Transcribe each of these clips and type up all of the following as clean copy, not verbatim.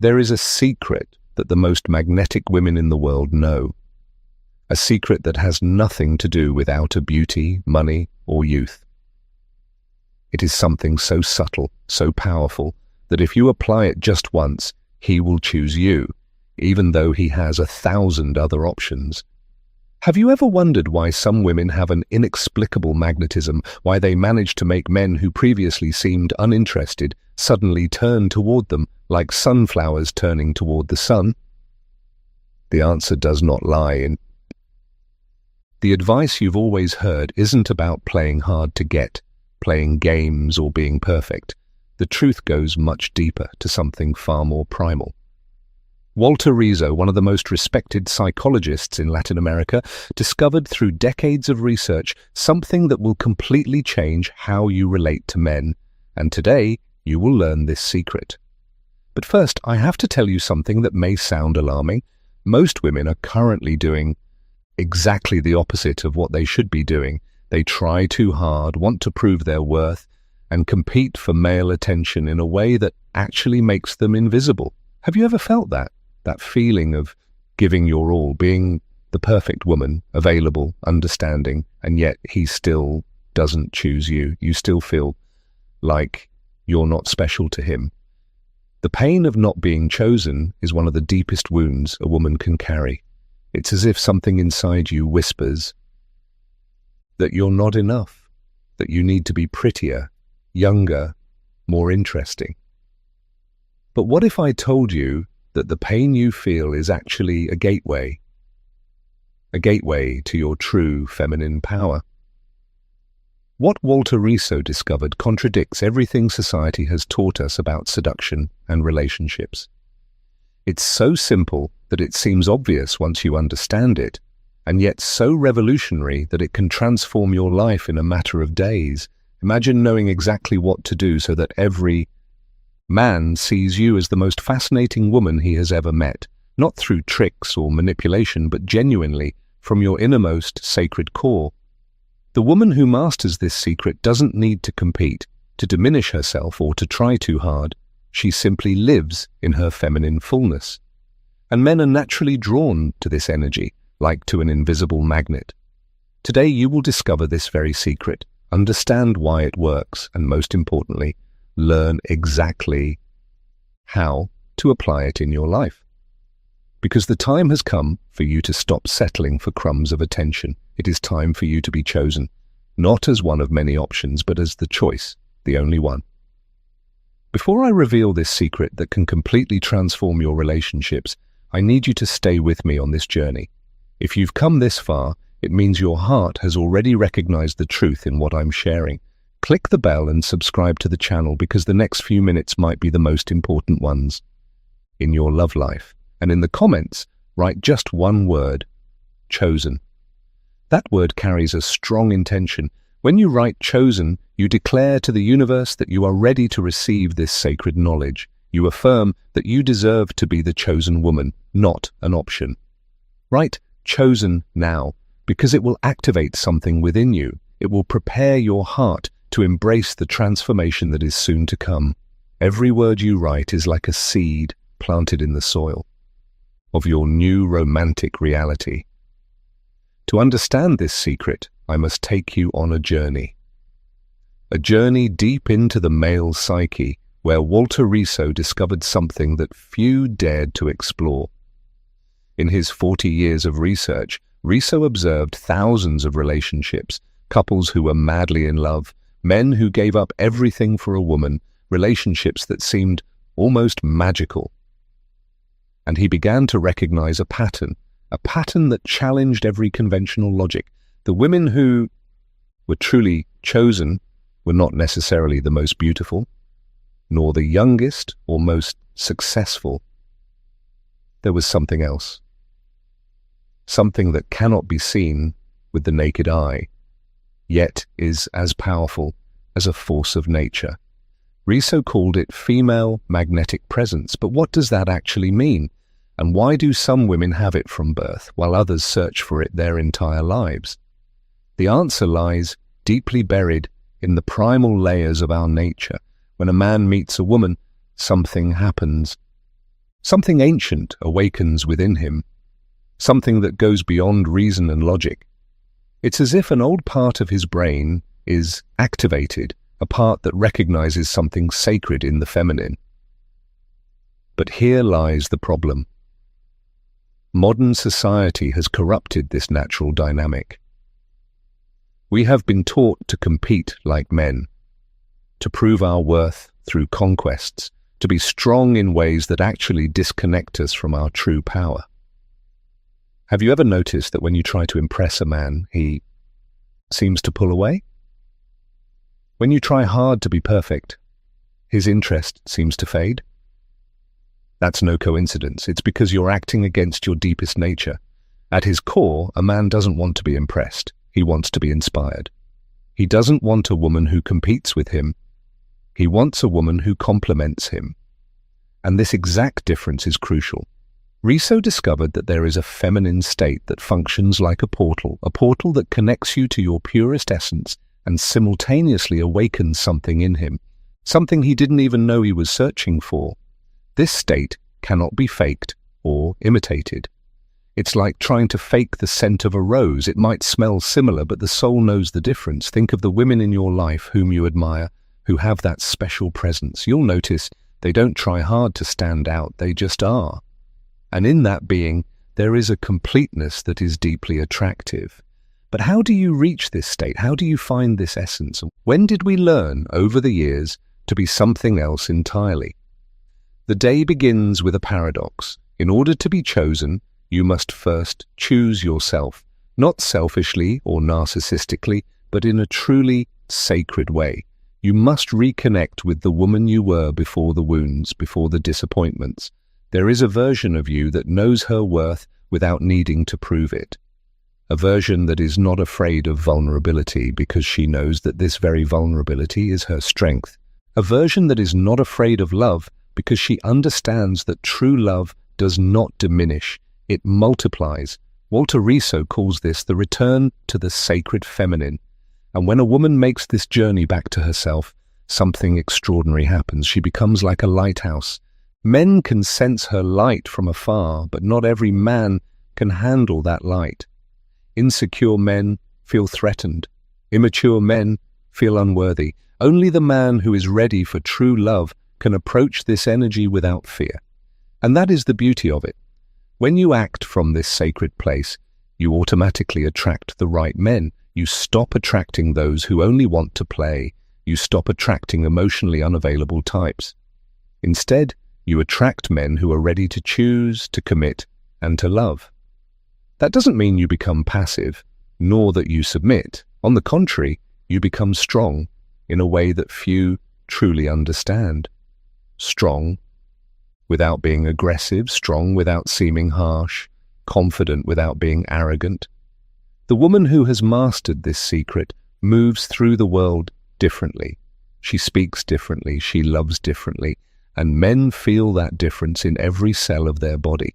There is a secret that the most magnetic women in the world know. A secret that has nothing to do with outer beauty, money, or youth. It is something so subtle, so powerful, that if you apply it just once, he will choose you, even though he has 1,000 other options. Have you ever wondered why some women have an inexplicable magnetism, why they manage to make men who previously seemed uninterested suddenly turn toward them, like sunflowers turning toward the sun? The answer does not lie in... The advice you've always heard isn't about playing hard to get, playing games or being perfect. The truth goes much deeper, to something far more primal. Walter Rizzo, one of the most respected psychologists in Latin America, discovered through decades of research something that will completely change how you relate to men. And today, you will learn this secret. But first, I have to tell you something that may sound alarming. Most women are currently doing exactly the opposite of what they should be doing. They try too hard, want to prove their worth, and compete for male attention in a way that actually makes them invisible. Have you ever felt that? That feeling of giving your all, being the perfect woman, available, understanding, and yet he still doesn't choose you. You still feel like you're not special to him. The pain of not being chosen is one of the deepest wounds a woman can carry. It's as if something inside you whispers that you're not enough, that you need to be prettier, younger, more interesting. But what if I told you that the pain you feel is actually a gateway to your true feminine power? What Walter Rizzo discovered contradicts everything society has taught us about seduction and relationships. It's so simple that it seems obvious once you understand it, and yet so revolutionary that it can transform your life in a matter of days. Imagine knowing exactly what to do so that every man sees you as the most fascinating woman he has ever met, not through tricks or manipulation, but genuinely from your innermost sacred core. The woman who masters this secret doesn't need to compete, to diminish herself, or to try too hard. She simply lives in her feminine fullness. And men are naturally drawn to this energy, like to an invisible magnet. Today you will discover this very secret, understand why it works, and most importantly, learn exactly how to apply it in your life. Because the time has come for you to stop settling for crumbs of attention. It is time for you to be chosen, not as one of many options, but as the choice, the only one. Before I reveal this secret that can completely transform your relationships, I need you to stay with me on this journey. If you've come this far, it means your heart has already recognized the truth in what I'm sharing. Click the bell and subscribe to the channel, because the next few minutes might be the most important ones in your love life. And in the comments, write just one word: chosen. That word carries a strong intention. When you write chosen, you declare to the universe that you are ready to receive this sacred knowledge. You affirm that you deserve to be the chosen woman, not an option. Write chosen now, because it will activate something within you. It will prepare your heart to embrace the transformation that is soon to come. Every word you write is like a seed planted in the soil of your new romantic reality. To understand this secret, I must take you on a journey. A journey deep into the male psyche, where Walter Rizzo discovered something that few dared to explore. In his 40 years of research, Rizzo observed thousands of relationships, couples who were madly in love, men who gave up everything for a woman, relationships that seemed almost magical. And he began to recognize a pattern that challenged every conventional logic. The women who were truly chosen were not necessarily the most beautiful, nor the youngest or most successful. There was something else. Something that cannot be seen with the naked eye, yet is as powerful as a force of nature. Rizzo called it female magnetic presence, but what does that actually mean? And why do some women have it from birth, while others search for it their entire lives? The answer lies deeply buried in the primal layers of our nature. When a man meets a woman, something happens. Something ancient awakens within him, something that goes beyond reason and logic. It's as if an old part of his brain is activated, a part that recognizes something sacred in the feminine. But here lies the problem. Modern society has corrupted this natural dynamic. We have been taught to compete like men, to prove our worth through conquests, to be strong in ways that actually disconnect us from our true power. Have you ever noticed that when you try to impress a man, he seems to pull away? When you try hard to be perfect, his interest seems to fade? That's no coincidence. It's because you're acting against your deepest nature. At his core, a man doesn't want to be impressed. He wants to be inspired. He doesn't want a woman who competes with him. He wants a woman who complements him. And this exact difference is crucial. Riso discovered that there is a feminine state that functions like a portal that connects you to your purest essence and simultaneously awakens something in him, something he didn't even know he was searching for. This state cannot be faked or imitated. It's like trying to fake the scent of a rose. It might smell similar, but the soul knows the difference. Think of the women in your life whom you admire, who have that special presence. You'll notice they don't try hard to stand out, they just are. And in that being, there is a completeness that is deeply attractive. But how do you reach this state? How do you find this essence? When did we learn, over the years, to be something else entirely? The day begins with a paradox. In order to be chosen, you must first choose yourself, not selfishly or narcissistically, but in a truly sacred way. You must reconnect with the woman you were before the wounds, before the disappointments. There is a version of you that knows her worth without needing to prove it. A version that is not afraid of vulnerability because she knows that this very vulnerability is her strength. A version that is not afraid of love because she understands that true love does not diminish, it multiplies. Walter Riso calls this the return to the sacred feminine. And when a woman makes this journey back to herself, something extraordinary happens. She becomes like a lighthouse. Men can sense her light from afar, but not every man can handle that light. Insecure men feel threatened. Immature men feel unworthy. Only the man who is ready for true love can approach this energy without fear. And that is the beauty of it. When you act from this sacred place, you automatically attract the right men. You stop attracting those who only want to play. You stop attracting emotionally unavailable types. Instead, you attract men who are ready to choose, to commit, and to love. That doesn't mean you become passive, nor that you submit. On the contrary, you become strong in a way that few truly understand. Strong without being aggressive, strong without seeming harsh, confident without being arrogant. The woman who has mastered this secret moves through the world differently. She speaks differently, she loves differently, and men feel that difference in every cell of their body.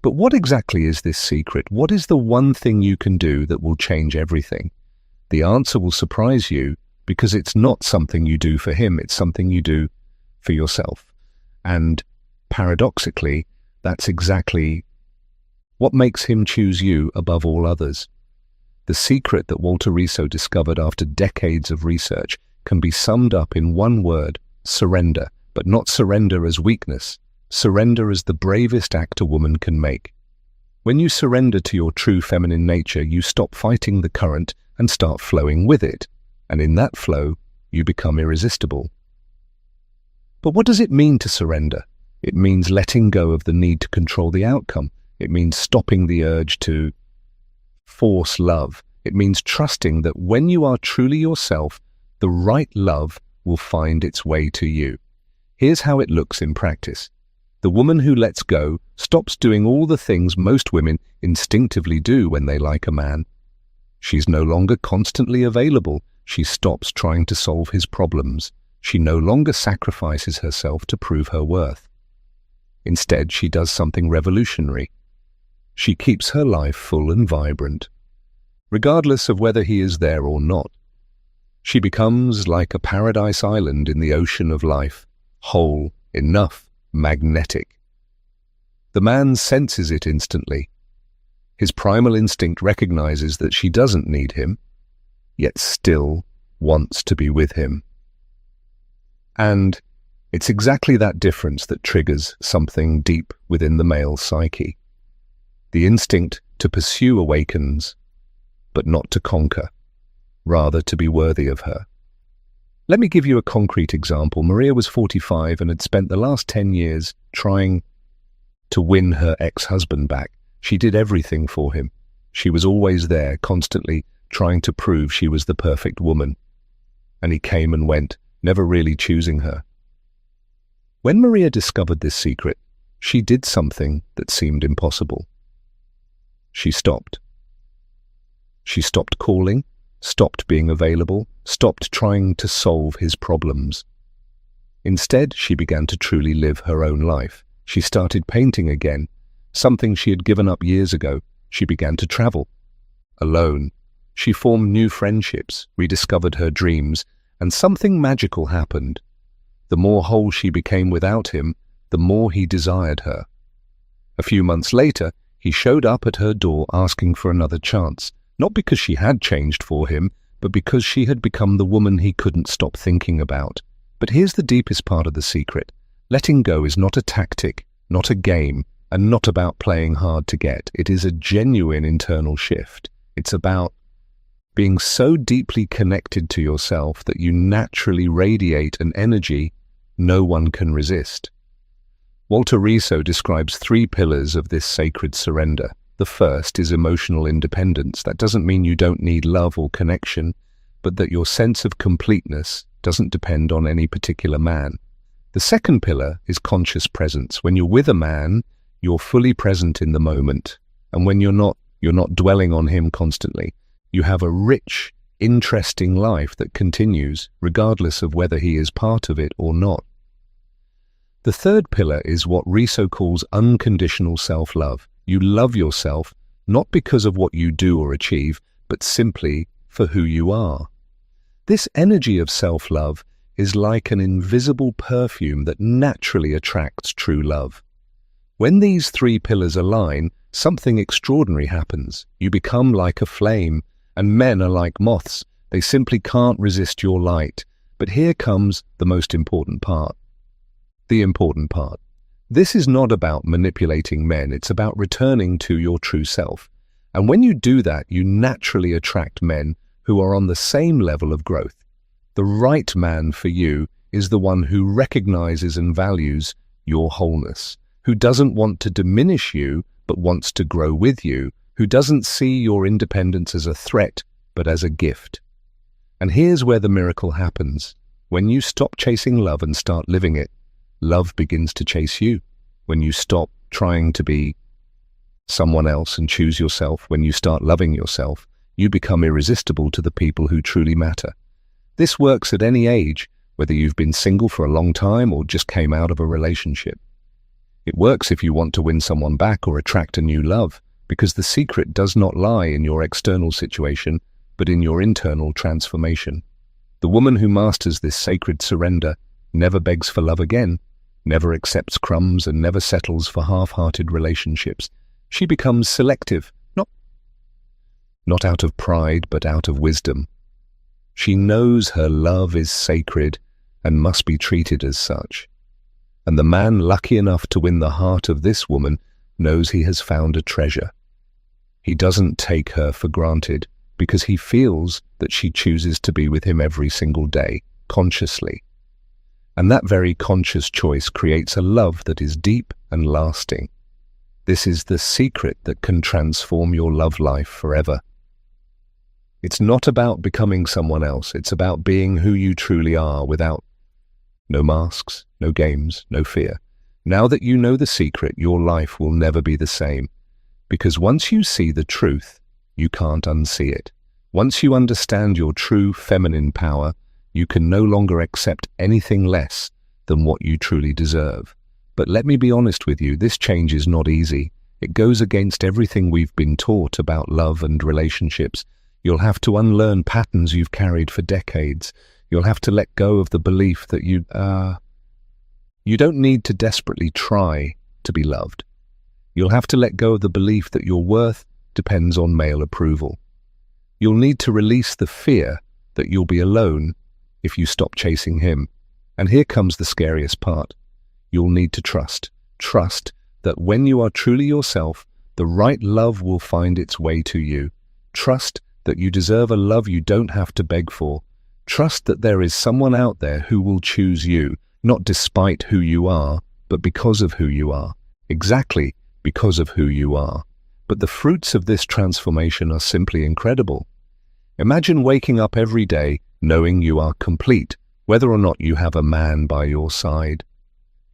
But what exactly is this secret? What is the one thing you can do that will change everything? The answer will surprise you because it's not something you do for him, it's something you do for yourself. And paradoxically, that's exactly what makes him choose you above all others. The secret that Walter Riso discovered after decades of research can be summed up in one word: surrender. But not surrender as weakness, surrender as the bravest act a woman can make. When you surrender to your true feminine nature, you stop fighting the current and start flowing with it. And in that flow, you become irresistible. But what does it mean to surrender? It means letting go of the need to control the outcome. It means stopping the urge to force love. It means trusting that when you are truly yourself, the right love will find its way to you. Here's how it looks in practice. The woman who lets go stops doing all the things most women instinctively do when they like a man. She's no longer constantly available. She stops trying to solve his problems. She no longer sacrifices herself to prove her worth. Instead, she does something revolutionary. She keeps her life full and vibrant, regardless of whether he is there or not. She becomes like a paradise island in the ocean of life. Whole, enough, magnetic. The man senses it instantly. His primal instinct recognizes that she doesn't need him, yet still wants to be with him. And it's exactly that difference that triggers something deep within the male psyche. The instinct to pursue awakens, but not to conquer, rather to be worthy of her. Let me give you a concrete example. Maria was 45 and had spent the last 10 years trying to win her ex-husband back. She did everything for him. She was always there, constantly trying to prove she was the perfect woman. And he came and went, never really choosing her. When Maria discovered this secret, she did something that seemed impossible. She stopped. She stopped calling, stopped being available, stopped trying to solve his problems. Instead, she began to truly live her own life. She started painting again, something she had given up years ago. She began to travel. Alone, she formed new friendships, rediscovered her dreams, and something magical happened. The more whole she became without him, the more he desired her. A few months later, he showed up at her door asking for another chance, not because she had changed for him, but because she had become the woman he couldn't stop thinking about. But here's the deepest part of the secret. Letting go is not a tactic, not a game, and not about playing hard to get. It is a genuine internal shift. It's about being so deeply connected to yourself that you naturally radiate an energy no one can resist. Walter Riso describes 3 pillars of this sacred surrender. The first is emotional independence. That doesn't mean you don't need love or connection, but that your sense of completeness doesn't depend on any particular man. The second pillar is conscious presence. When you're with a man, you're fully present in the moment. And when you're not dwelling on him constantly. You have a rich, interesting life that continues, regardless of whether he is part of it or not. The third pillar is what Riso calls unconditional self-love. You love yourself not because of what you do or achieve, but simply for who you are. This energy of self-love is like an invisible perfume that naturally attracts true love. When these 3 pillars align, something extraordinary happens. You become like a flame, and men are like moths. They simply can't resist your light. But here comes the most important part. The important part. This is not about manipulating men. It's about returning to your true self. And when you do that, you naturally attract men who are on the same level of growth. The right man for you is the one who recognizes and values your wholeness, who doesn't want to diminish you, but wants to grow with you, who doesn't see your independence as a threat, but as a gift. And here's where the miracle happens. When you stop chasing love and start living it, love begins to chase you. When you stop trying to be someone else and choose yourself, when you start loving yourself, you become irresistible to the people who truly matter. This works at any age, whether you've been single for a long time or just came out of a relationship. It works if you want to win someone back or attract a new love, because the secret does not lie in your external situation, but in your internal transformation. The woman who masters this sacred surrender never begs for love again, never accepts crumbs, and never settles for half-hearted relationships. She becomes selective, not out of pride, but out of wisdom. She knows her love is sacred and must be treated as such. And the man lucky enough to win the heart of this woman knows he has found a treasure. He doesn't take her for granted because he feels that she chooses to be with him every single day, consciously. And that very conscious choice creates a love that is deep and lasting. This is the secret that can transform your love life forever. It's not about becoming someone else. It's about being who you truly are without no masks, no games, no fear. Now that you know the secret, your life will never be the same. Because once you see the truth, you can't unsee it. Once you understand your true feminine power, you can no longer accept anything less than what you truly deserve. But let me be honest with you, this change is not easy. It goes against everything we've been taught about love and relationships. You'll have to unlearn patterns you've carried for decades. You'll have to let go of the belief that you don't need to desperately try to be loved. You'll have to let go of the belief that your worth depends on male approval. You'll need to release the fear that you'll be alone if you stop chasing him. And here comes the scariest part. You'll need to trust. Trust that when you are truly yourself, the right love will find its way to you. Trust that you deserve a love you don't have to beg for. Trust that there is someone out there who will choose you, not despite who you are, but because of who you are. Exactly because of who you are. But the fruits of this transformation are simply incredible. Imagine waking up every day knowing you are complete, whether or not you have a man by your side.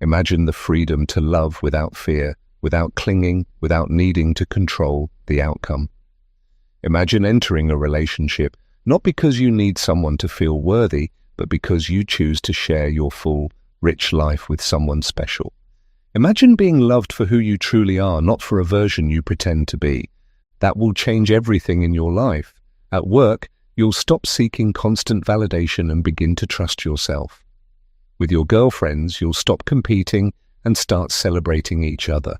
Imagine the freedom to love without fear, without clinging, without needing to control the outcome. Imagine entering a relationship not because you need someone to feel worthy, but because you choose to share your full, rich life with someone special. Imagine being loved for who you truly are, not for a version you pretend to be. That will change everything in your life. At work, you'll stop seeking constant validation and begin to trust yourself. With your girlfriends, you'll stop competing and start celebrating each other.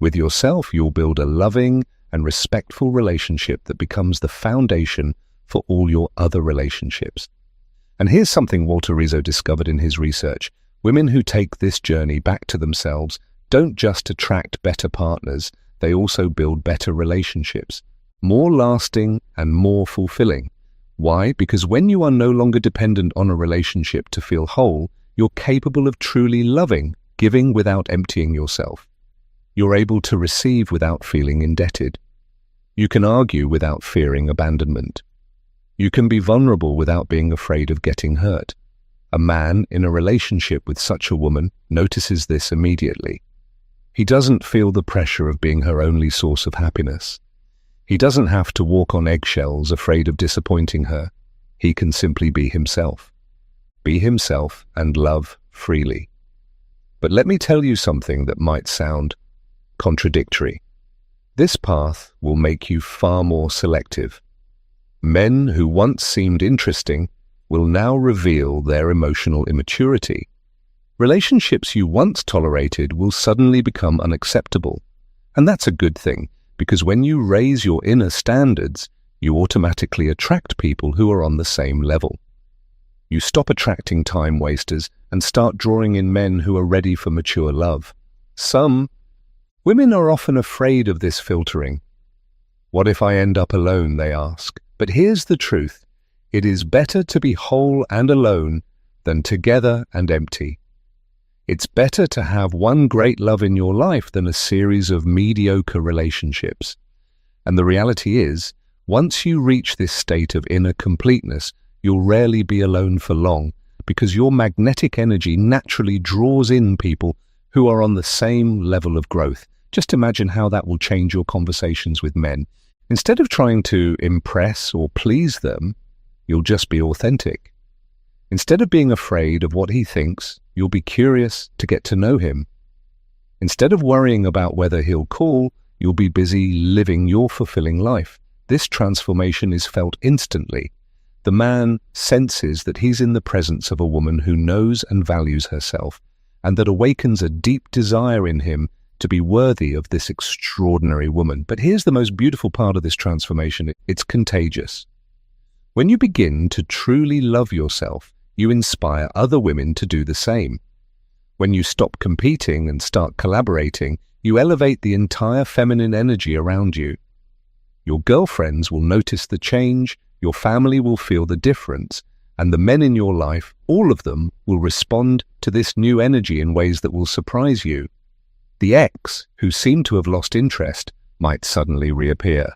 With yourself, you'll build a loving and respectful relationship that becomes the foundation for all your other relationships. And here's something Walter Rizzo discovered in his research. Women who take this journey back to themselves don't just attract better partners, they also build better relationships, more lasting and more fulfilling. Why? Because when you are no longer dependent on a relationship to feel whole, you're capable of truly loving, giving without emptying yourself. You're able to receive without feeling indebted. You can argue without fearing abandonment. You can be vulnerable without being afraid of getting hurt. A man in a relationship with such a woman notices this immediately. He doesn't feel the pressure of being her only source of happiness. He doesn't have to walk on eggshells afraid of disappointing her. He can simply be himself. Be himself and love freely. But let me tell you something that might sound contradictory. This path will make you far more selective. Men who once seemed interesting will now reveal their emotional immaturity. Relationships you once tolerated will suddenly become unacceptable. And that's a good thing, because when you raise your inner standards, you automatically attract people who are on the same level. You stop attracting time wasters and start drawing in men who are ready for mature love. Women are often afraid of this filtering. What if I end up alone, they ask. But here's the truth. It is better to be whole and alone than together and empty. It's better to have one great love in your life than a series of mediocre relationships. And the reality is, once you reach this state of inner completeness, you'll rarely be alone for long, because your magnetic energy naturally draws in people who are on the same level of growth. Just imagine how that will change your conversations with men. Instead of trying to impress or please them, you'll just be authentic. Instead of being afraid of what he thinks, you'll be curious to get to know him. Instead of worrying about whether he'll call, you'll be busy living your fulfilling life. This transformation is felt instantly. The man senses that he's in the presence of a woman who knows and values herself, and that awakens a deep desire in him to be worthy of this extraordinary woman. But here's the most beautiful part of this transformation. It's contagious. When you begin to truly love yourself, you inspire other women to do the same. When you stop competing and start collaborating, you elevate the entire feminine energy around you. Your girlfriends will notice the change, your family will feel the difference, and the men in your life, all of them, will respond to this new energy in ways that will surprise you. The ex, who seemed to have lost interest, might suddenly reappear.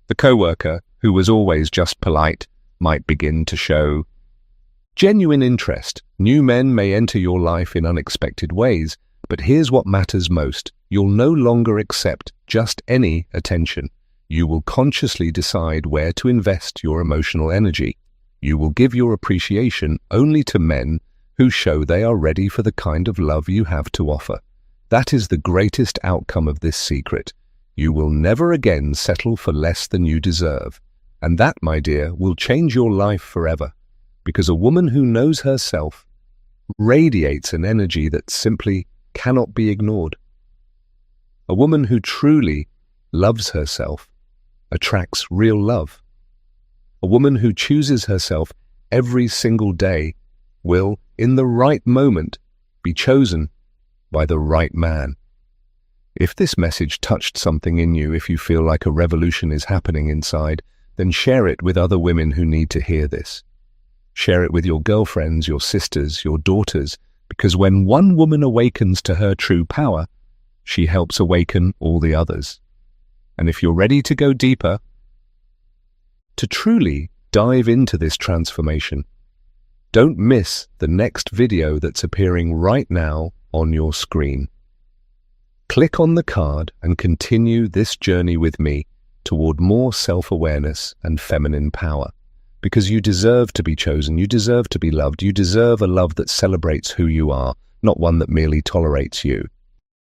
The coworker, who was always just polite, might begin to show genuine interest. New men may enter your life in unexpected ways, but here's what matters most. You'll no longer accept just any attention. You will consciously decide where to invest your emotional energy. You will give your appreciation only to men who show they are ready for the kind of love you have to offer. That is the greatest outcome of this secret. You will never again settle for less than you deserve. And that, my dear, will change your life forever. Because a woman who knows herself radiates an energy that simply cannot be ignored. A woman who truly loves herself attracts real love. A woman who chooses herself every single day will, in the right moment, be chosen by the right man. If this message touched something in you, if you feel like a revolution is happening inside, then share it with other women who need to hear this. Share it with your girlfriends, your sisters, your daughters, because when one woman awakens to her true power, she helps awaken all the others. And if you're ready to go deeper, to truly dive into this transformation, don't miss the next video that's appearing right now on your screen. Click on the card and continue this journey with me toward more self-awareness and feminine power. Because you deserve to be chosen, you deserve to be loved, you deserve a love that celebrates who you are, not one that merely tolerates you.